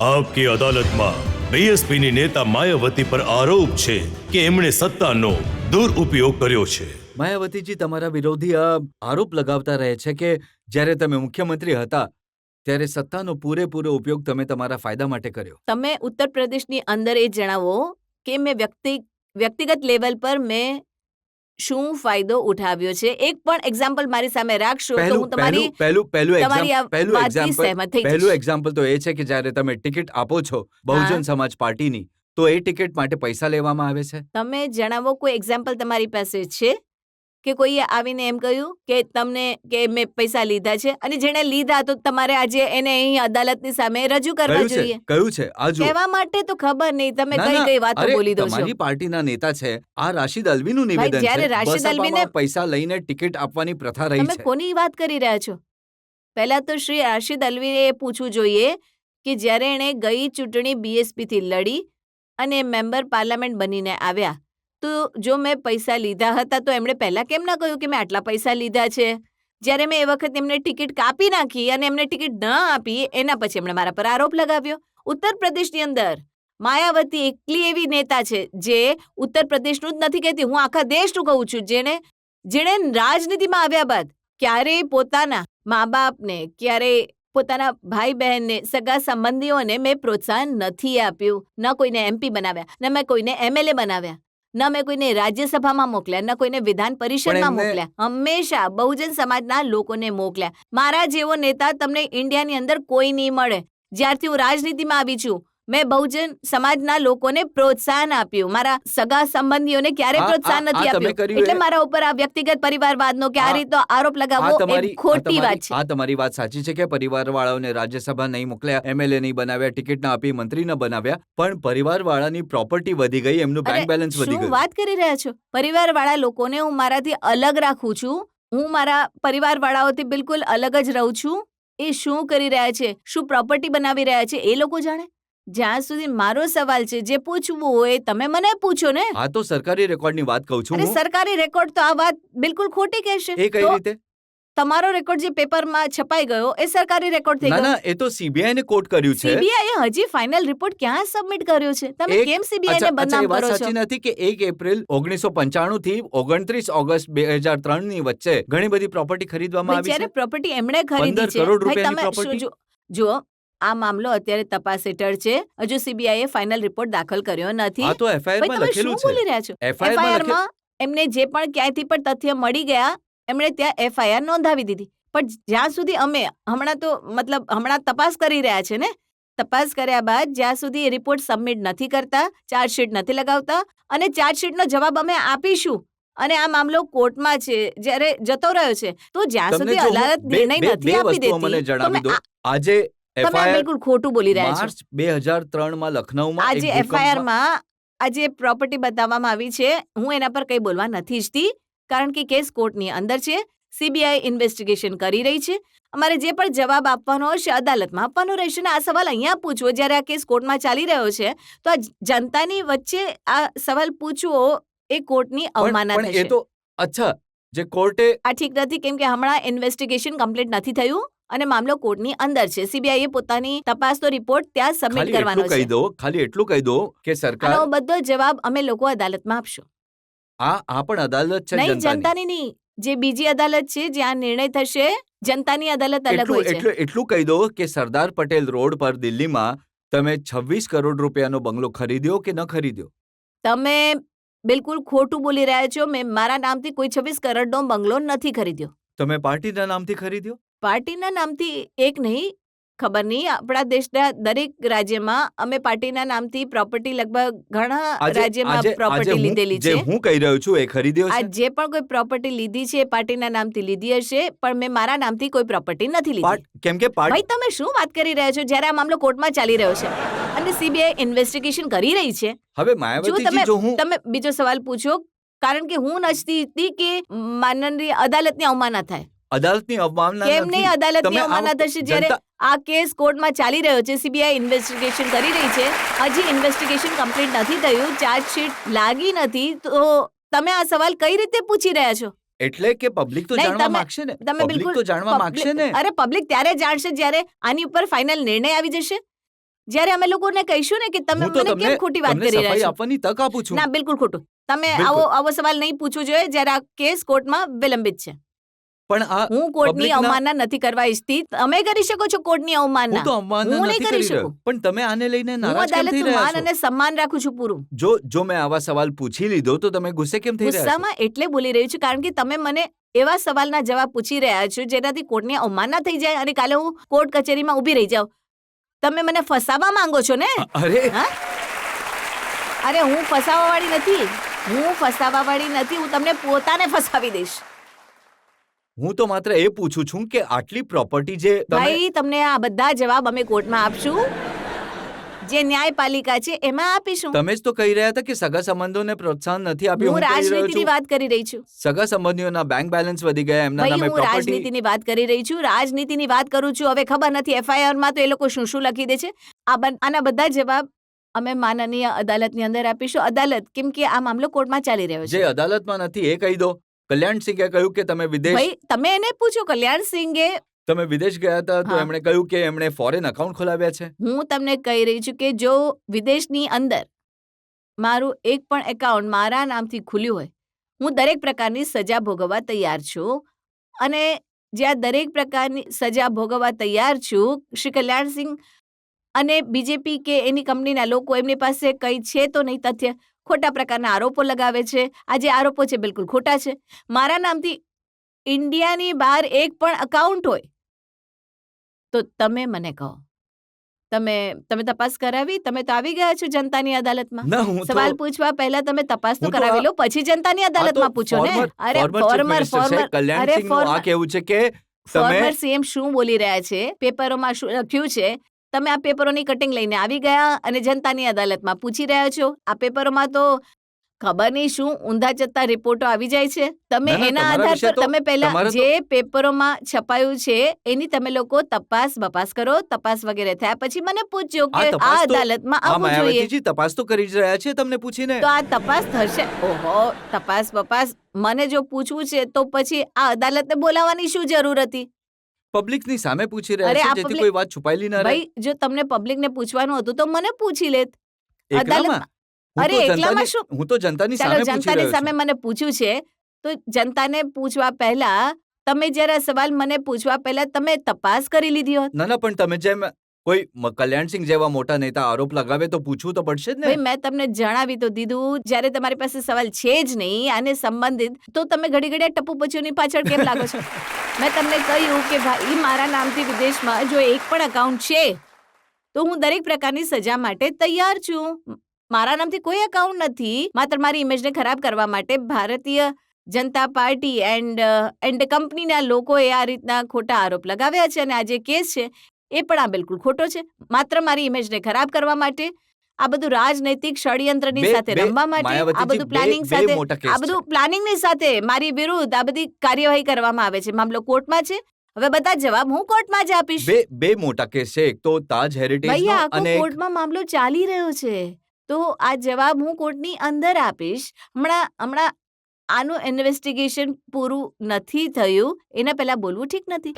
આપકી અદાલતમાં બીએસપીની નેતા માયાવતી પર આરોપ છે કે એમણે સત્તાનો દુરુપયોગ કર્યો છે. માયાવતીજી, તમારા વિરોધી આરોપ લગાવતા રહે છે કે જ્યારે તમે મુખ્યમંત્રી હતા ત્યારે સત્તાનો પૂરેપૂરો ઉપયોગ તમે તમારા ફાયદા માટે કર્યો. તમે ઉત્તર પ્રદેશની અંદર એ જણાવો કે મેં વ્યક્તિગત લેવલ પર મેં શું ફાયદો ઉઠાવ્યો છે. એક પણ એક્ઝામ્પલ મારી સામે રાખશો તો હું તમારી વાતથી સહેમત થઈ જઈશ. પહેલું એક્ઝામ્પલ તો એ છે કે જ્યારે તમે ટિકિટ આપો છો બહુજન સમાજ પાર્ટીની, તો એ ટિકિટ માટે પૈસા લેવામાં આવે છે. તમે જણાવો, કોઈ એક્ઝામ્પલ તમારી પાસે છે કે કોઈએ આવીને એમ કહ્યું કે તમને કે મેં પૈસા લીધા છે, અને જેણે લીધા તો તમારે આજે એને અહીં અદાલતની સામે રજૂ કરવા જોઈએ? કયું છે? આ જો કહેવા માટે તો ખબર નહીં તમે કઈ વાતો બોલી દો છો. તમારી પાર્ટીના નેતા છે, આ રાશિદ અલ્વીનું નિવેદન છે. જ્યારે રાશિદ અલ્વીને પૈસા લઈને ટિકિટ આપવાની પ્રથા રહી છે. તમે કોની વાત કરી રહ્યા છો? પહેલા તો શ્રી રાશિદ અલ્વીએ પૂછવું જોઈએ કે જ્યારે એણે ગઈ ચૂંટણી બીએસપી થી લડી અને મેમ્બર પાર્લામેન્ટ બનીને આવ્યા, તો જો મેં પૈસા લીધા હતા તો એમણે પહેલા કેમ ના કહ્યું કે મેં આટલા પૈસા લીધા છે? જ્યારે મેં એ વખત એમને ટિકિટ કાપી નાખી અને એમને ટિકિટ ન આપી, એના પછી એમણે મારા પર આરોપ લગાવ્યો. ઉત્તર પ્રદેશની અંદર માયાવતી એકલી એવી નેતા છે જે ઉત્તર પ્રદેશનું જ નથી કહેતી, હું આખા દેશનું કહું છું, જેણે રાજનીતિમાં આવ્યા બાદ ક્યારેય પોતાના મા બાપને, ક્યારેય પોતાના ભાઈ બહેનને, સગા સંબંધીઓને મેં પ્રોત્સાહન નથી આપ્યું. ન કોઈને એમપી બનાવ્યા, ન મેં કોઈને એમએલએ બનાવ્યા, ન મેં કોઈને રાજ્યસભામાં મોકલ્યા, ન કોઈને વિધાન પરિષદમાં મોકલ્યા. હંમેશા બહુજન સમાજના લોકોને મોકલ્યા. મારા જેવો નેતા તમને ઇન્ડિયાની અંદર કોઈ નહીં મળે. જ્યારથી હું રાજનીતિમાં આવી છું, મેં બહુજન સમાજના લોકોને પ્રોત્સાહન આપ્યું. મારા સગા સંબંધીઓને ક્યારે પ્રોત્સાહન નથી આપ્યું. એટલે મારા ઉપર આ વ્યક્તિગત પરિવારવાદનો કે આ રીતનો આરોપ લગાવવો એ ખોટી વાત છે. આ તમારી વાત સાચી છે કે પરિવારવાળાઓને રાજ્યસભા નહીં મોકલ્યા, એમએલએ નહીં બનાવ્યા, ટિકિટ ના આપી, મંત્રી ન બનાવ્યા, પણ પરિવારવાળાની પ્રોપર્ટી વધી ગઈ, એમનું બેંક બેલેન્સ વધી ગયું. શું વાત કરી રહ્યા છો? પરિવારવાળા લોકોને હું મારાથી અલગ રાખું છું. હું મારા પરિવારવાળાઓથી બિલકુલ અલગ જ રહું છું. એ શું કરી રહ્યા છે, શું પ્રોપર્ટી બનાવી રહ્યા છે, એ લોકો જાણે. જ્યાં સુધી મારો સવાલ છે, જે પૂછવું હોય તમે મને પૂછો ને. આ તો સરકારી રેકોર્ડની વાત કહું છું. અરે સરકારી રેકોર્ડ તો આ વાત બિલકુલ ખોટી કહેશે. એ કઈ રીતે? તમારો રેકોર્ડ જે પેપરમાં છપાઈ ગયો એ સરકારી રેકોર્ડ થઈ ગયો. ના, એ તો સીબીઆઈ ને કોર્ટ કર્યું છે. સીબીઆઈ હજી ફાઇનલ રિપોર્ટ ક્યાં સબમિટ કર્યો છે? તમે કેમ સીબીઆઈ ને બદનામ કરો છો? સાચી નથી કે 1 એપ્રિલ 1995 થી 29 ઓગસ્ટ 2003 ની વચ્ચે ઘણી બધી પ્રોપર્ટી ખરીદવામાં આવી છે. જ્યારે પ્રોપર્ટી એમણે ખરીદી છે, 15 કરોડ રૂપિયાની પ્રોપર્ટી. જો આ મામલો અત્યારે તપાસ હેઠળ છે. હજુ સીબીઆઈએ ફાઇનલ રિપોર્ટ દાખલ કર્યો નથી. આ તો એફઆઈઆર માં લખેલું છે. શું બોલી રહ્યા છો? એફઆઈઆર માં એમને જે પણ ક્યાંયથી પણ તથ્ય મળી ગયા, એમણે ત્યાં એફઆઈઆર નોંધાવી દીધી. પણ જ્યાં સુધી અમે હમણાં તપાસ કરી રહ્યા છે ને, તપાસ કર્યા બાદ જ્યાં સુધી એ રિપોર્ટ સબમિટ નથી કરતા, ચાર્જશીટ નથી લગાવતા, અને ચાર્જશીટનો જવાબ અમે આપીશું, અને આ મામલો કોર્ટમાં છે, જ્યારે જતો રહ્યો છે, તો જ્યાં સુધી અદાલત નિર્ણય નથી આપી દેતી, મને જણાવી દો. આજે તમે બિલકુલ ખોટું બોલી રહ્યા છો. માર્ચ 2003 માં લખનૌમાં આજે એફઆઈઆર માં આજે પ્રોપર્ટી બતાવવામાં આવી છે. હું એના પર કંઈ બોલવા નથી ઈચ્છતી, કારણ કે કેસ કોર્ટની અંદર છે. સીબીઆઈ ઇન્વેસ્ટિગેશન કરી રહી છે. અમારે જે પણ જવાબ આપવાનો હશે અદાલતમાં આપવાનો રહેશે ને. આ સવાલ અહીંયા પૂછવો જ્યારે આ કેસ કોર્ટમાં ચાલી રહ્યો છે, તો આ જનતાની વચ્ચે આ સવાલ પૂછવો એ કોર્ટની અવમાનના થશે. એ તો અચ્છા, જે કોર્ટે આ ઠીક નથી, કેમ કે હમણાં ઇન્વેસ્ટિગેશન કમ્પ્લીટ નથી થયું અને મામલો કોર્ટની અંદર છે. સીબીઆઈએ પોતાની તપાસનો રિપોર્ટ ત્યાં સબમિટ કરવાનો છે. ખાલી એટલું કહી દો કે સરકાર બધો જવાબ અમે લોકો અદાલતમાં આપશું. આ પણ અદાલત છે, નહીં જનતાની નહીં, જે બીજી અદાલત છે જ્યાં નિર્ણય થશે. જનતાની અદાલત અલગ હોય છે. એટલું કહી દો કે સરદાર પટેલ રોડ પર દિલ્હીમાં તમે 26 કરોડ રૂપિયાનો બંગલો ખરીદ્યો કે ન ખરીદ્યો? તમે બિલકુલ ખોટું બોલી રહ્યા છો. મેં મારા નામથી કોઈ 26 કરોડનો બંગલો નથી ખરીદ્યો. તમે પાર્ટીના નામથી ખરીદ્યો? પાર્ટીના નામથી એક નહીં, ખબર નહીં, આપણા દેશના દરેક રાજ્યમાં અમે પાર્ટીના નામથી પ્રોપર્ટી લગભગ ઘણા રાજ્યમાં પ્રોપર્ટી લીધેલી છે. જે હું કહી રહ્યો છું એ ખરીદ્યો છે. આ જે પણ કોઈ પ્રોપર્ટી લીધી છે પાર્ટીના નામથી લીધી હશે, પણ મેં મારા નામથી કોઈ પ્રોપર્ટી નથી લીધી. કેમ કે ભાઈ તમે શું વાત કરી રહ્યા છો જ્યારે આ મામલો કોર્ટમાં ચાલી રહ્યો છે અને સીબીઆઈ ઇન્વેસ્ટિગેશન કરી રહી છે? હવે માયાવતીજી, જો તમે બીજો સવાલ પૂછો, કારણ કે હું નથી કે માનનીય અદાલતની અવમાનના થાય. અદાલતની અવમાનના કેમ નહીં અદાલતની અવમાનના થશે જ્યારે આ કેસ કોર્ટમાં ચાલી રહ્યો છે? સીબીઆઈ ઇન્વેસ્ટિગેશન કરી રહી છે. હજી ઇન્વેસ્ટિગેશન કમ્પ્લીટ નથી થયું, ચાર્જશીટ લાગી નથી, તો તમે આ સવાલ કઈ રીતે પૂછી રહ્યા છો? એટલે કે પબ્લિક તો જાણવા માંગશે ને. પબ્લિક તો જાણવા માંગશે ને. અરે પબ્લિક ત્યારે જાણશે જ્યારે આની ઉપર ફાઇનલ નિર્ણય આવી જશે. જ્યારે અમે લોકોને કહીશું ને કે તમે હું તો મને કેમ ખોટી વાત તમને કરી રહ્યા સફાઈ છો? આપવાની તક આપું છું. ના, બિલકુલ ખોટું. તમે બિલકુલ. આવો સવાલ નહીં પૂછવો જોઈએ જ્યારે આ કેસ કોર્ટમાં વિલંબિત છે. પણ આ હું કોર્ટની publicના- અવમાનના નથી કરવા ઈચ્છતી. તમે કરી શકો છો કોર્ટની હું અવમાનના. તો અવમાનના હું નહીં નથી કરી કરી રહ્યો. શકું. પણ તમે આને લઈને હું નારાજ કેમ થઈ અદાલતનું રહ્યા માન છો? અને સન્માન રાખું છું પૂરું. જો મેં આવા સવાલ પૂછી લીધો તો તમે ગુસ્સે કેમ થઈ રહ્યા છો? ગુસ્સામાં એટલે બોલી રહી છું કારણ કે તમે મને એવા સવાલના જવાબ પૂછી રહ્યા છો જેનાથી કોર્ટની અવમાનના થઈ જાય અને કાલે હું કોર્ટ કચેરીમાં ઊભી રહી જાઉં. તમે મને ફસાવા માંગો છો ને? અરે હા? અરે હું ફસાવાવાળી નથી. હું તમને પોતાને ફસાવી દઈશ. હું તો માત્ર એ પૂછું છું કે આટલી પ્રોપર્ટી જે તમે ભાઈ તમને આ બધા જવાબ અમે કોર્ટમાં આપશું. જે ન્યાયપાલિકા છે એમાં આપીશું. તમે જ તો કહી રહ્યા હતા કે સગા સંબંધોને પ્રોત્સાહન નથી આપ્યું. હું કહી રહ્યો રાજનીતિની છું વાત કરી રહી છું. સગા સંબંધીઓના બેંક બેલેન્સ વધી ગયા, એમના ભાઈ નામે હું પ્રોપર્ટી. રાજનીતિની વાત કરી રહી છું. રાજનીતિની વાત કરું છું. હવે ખબર નથી FIR માં તો એ લોકો શું શું લખી દે છે. આના બધા જવાબ અમે માનનીય અદાલતની અંદર આપીશું. અદાલત કેમ કે આ મામલો કોર્ટમાં ચાલી રહ્યો જે છે. અદાલતમાં નથી એ કહી દો. કલ્યાણસિંહે કહ્યું કે તમે ભાઈ તમે એને પૂછો. કલ્યાણસિંહે વિદેશ ગયા હતા તો હા. એમણે કહ્યું કે એમણે ફોરેન એકાઉન્ટ ખોલાવ્યા છે. હું તમને કહી રહી છું કે જો વિદેશની અંદર મારું એક પણ એકાઉન્ટ મારા નામથી ખુલ્યું હોય, હું દરેક પ્રકારની સજા ભોગવવા તૈયાર છું. અને જ્યાં દરેક પ્રકારની સજા ભોગવવા તૈયાર છું, શ્રી કલ્યાણસિંહ અને બીજેપી કે એની કંપનીના લોકો એમની પાસે કંઈ છે તો નહીં તથ્ય, ખોટા પ્રકારના આરોપો લગાવે છે. આ જે આરોપો છે બિલકુલ ખોટા છે. મારા નામથી ઇન્ડિયાની બહાર એક પણ અકાઉન્ટ હોય તો તમે મને કહો. તમે તપાસ કરાવી? તમે તો આવી ગયા છો જનતાની અદાલતમાં. ના, હું તો સવાલ પૂછવા પહેલા તમે તપાસ તો હું તો કરાવી આ- લો, પછી જનતાની અદાલતમાં પૂછો ને. અરે ફોર્મર કલ્યાણસિંહનું આ કહેવું છે કે તમે ફોર્મર CM શું બોલી રહ્યા છે, પેપરોમાં શું લખ્યું છે, તમે આ પેપરોની કટિંગ લઈને આવી ગયા અને જનતાની અદાલતમાં પૂછી રહ્યા છો. આ પેપરોમાં તો ખબર નહીં શું ઊંધા ચત્તા રિપોર્ટો આવી જાય છે. તમે ના, એના તમારા આધાર વિશે પર તો- તમે પહેલા તમારા તો- જે પેપરોમાં છપાયું છે એની તમે લોકો તપાસ કરો. તપાસ વગેરે થયા પછી મને પૂછજો કે આ તપાસ તો- અદાલતમાં આ આવવું જોઈએ. માયાવતીજી તપાસ તો કરી જ રહ્યા છે તમને પૂછીને. તો આ તપાસ થશે. ઓહો, તપાસ મને જો પૂછવું છે તો પછી આ અદાલતને બોલાવવાની શું જરૂર હતી? પબ્લિકની સામે પૂછી રહ્યા અરે છે આ જેથી public- કોઈ વાત છુપાયેલી ન રહે. ભાઈ જો તમને પબ્લિકને પૂછવાનું હતું તો મને પૂછી લેત. એકલામાં? હું અરે તો એકલામાં જનતાની- શું? હું તો જનતાની ચાલો સામે પૂછી જનતાની રહ્યો સામે છું. મને પૂછ્યું છે તો જનતાને પૂછવા પહેલા તમે જયારે આ સવાલ મને પૂછવા પહેલા તમે તપાસ કરી લીધી હોત. ના પણ તમે જેમ કોઈ કલ્યાણસિંહ જેવા મોટા નેતા આરોપ લગાવે તો પૂછવું તો પડશે જ ને. ભાઈ મેં તમને જણાવી તો દીધું. જ્યારે તમારી પાસે સવાલ છે જ નહીં આને સંબંધિત તો તમે ઘડી આ ટપ્પુ પછીઓની પાછળ કેમ લાગો છો? મેં તમને કહ્યું કે ભાઈ મારા નામથી વિદેશમાં જો એક પણ એકાઉન્ટ છે તો હું દરેક પ્રકારની સજા માટે તૈયાર છું. મારા નામથી કોઈ એકાઉન્ટ નથી. માત્ર મારી ઇમેજને ખરાબ કરવા માટે ભારતીય જનતા પાર્ટી એન્ડ કંપનીના લોકોએ આ રીતના ખોટા આરોપ લગાવ્યા છે અને આ જે કેસ છે એ પણ આ બિલકુલ ખોટો છે. માત્ર મારી ઇમેજને ખરાબ કરવા માટે, આ બધું રાજનૈતિક ષડયંત્રની સાથે રમવા માટે, આ માયાવતીજી, બધું પ્લાનિંગ સાથે, મોટા કેસ આ બધું પ્લાનિંગની સાથે મારી વિરુદ્ધ આ બધી કાર્યવાહી કરવામાં આવે છે. મામલો કોર્ટમાં છે. હવે બધા જવાબ હું કોર્ટમાં જ આપીશ. બે મોટા કેસ છે. એક તો તાજ હેરિટેજ ભાઈ નો આખો અને એક કોર્ટમાં મામલો ચાલી રહ્યો છે તો આ જવાબ હું કોર્ટની અંદર આપીશ. હમણાં આનું ઇન્વેસ્ટિગેશન પૂરું નથી થયું એના પહેલા બોલવું ઠીક નથી.